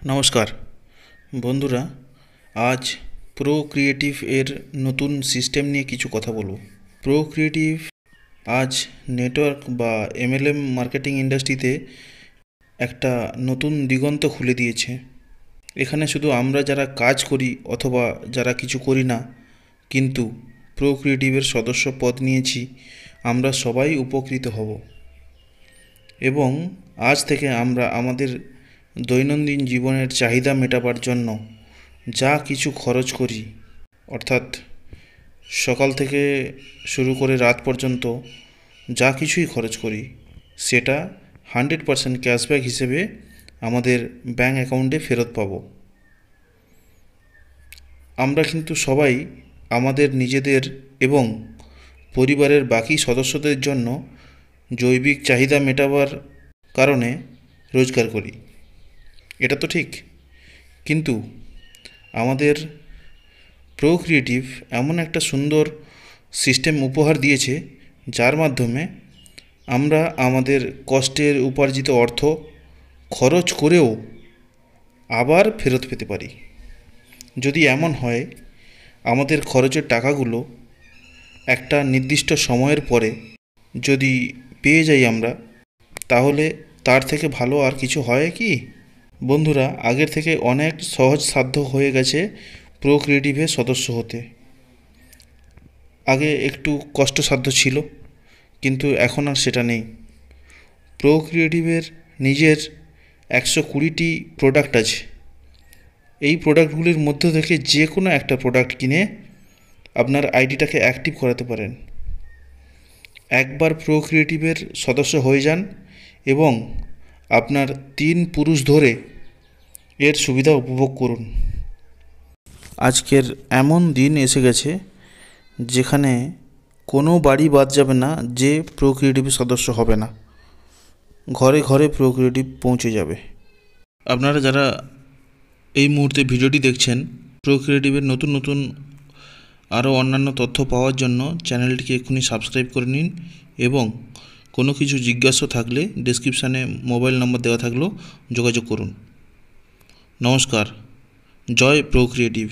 নমস্কার বন্ধুরা, আজ প্রো ক্রিয়েটিভ এর নতুন সিস্টেম নিয়ে কিছু কথা বলবো। প্রো ক্রিয়েটিভ আজ নেটওয়ার্ক বা এমএলএম মার্কেটিং ইন্ডাস্ট্রিতে একটা নতুন দিগন্ত খুলে দিয়েছে। এখানে শুধু আমরা যারা কাজ করি অথবা যারা কিছু করি না কিন্তু প্রো ক্রিয়েটিভের সদস্য পদ নিয়েছি, আমরা সবাই উপকৃত হব এবং আজ থেকে আমরা আমাদের দৈনন্দিন জীবনের চাহিদা মেটাবার জন্য যা কিছু খরচ করি, অর্থাৎ সকাল থেকে শুরু করে রাত পর্যন্ত যা কিছুই খরচ করি, সেটা 100% ক্যাশব্যাক হিসেবে আমাদের ব্যাঙ্ক অ্যাকাউন্টে ফেরত পাবো। আমরা কিন্তু সবাই আমাদের নিজেদের এবং পরিবারের বাকি সদস্যদের জন্য জৈবিক চাহিদা মেটাবার কারণে রোজগার করি, এটা তো ঠিক। কিন্তু আমাদের প্রো ক্রিয়েটিভ এমন একটা সুন্দর সিস্টেম উপহার দিয়েছে যার মাধ্যমে আমরা আমাদের কষ্টের উপার্জিত অর্থ খরচ করেও আবার ফেরত পেতে পারি। যদি এমন হয় আমাদের খরচের টাকাগুলো একটা নির্দিষ্ট সময়ের পরে যদি পেয়ে যাই আমরা, তাহলে তার থেকে ভালো আর কিছু হয় কি? বন্ধুরা, আগের থেকে অনেক সহজসাধ্য হয়ে গেছে প্রো ক্রিয়েটিভের সদস্য হতে। আগে একটু কষ্টসাধ্য ছিল, কিন্তু এখন আর সেটা নেই। প্রো ক্রিয়েটিভের নিজের 120টি প্রোডাক্ট আছে। এই প্রোডাক্টগুলির মধ্য থেকে যে কোনো একটা প্রোডাক্ট কিনে আপনার আইডিটাকে অ্যাক্টিভ করাতে পারেন। একবার প্রো ক্রিয়েটিভের সদস্য হয়ে যান এবং আপনার 3 পুরুষ ধরে এর সুবিধা উপভোগ করুন। আজকের এমন দিন এসে গেছে যেখানে কোনো বাড়ি বাদ যাবে না যে প্রো ক্রিয়েটিভের সদস্য হবে না। ঘরে ঘরে প্রো ক্রিয়েটিভ পৌঁছে যাবে। আপনারা যারা এই মুহূর্তে ভিডিওটি দেখছেন, প্রো ক্রিয়েটিভের নতুন নতুন আরও অন্যান্য তথ্য পাওয়ার জন্য চ্যানেলটিকে এক্ষুনি সাবস্ক্রাইব করে নিন এবং কোনো কিছু জিজ্ঞাসা থাকলে ডেসক্রিপশানে মোবাইল নম্বর দেওয়া থাকলেও যোগাযোগ করুন। নমস্কার। জয় প্রো ক্রিয়েটিভ।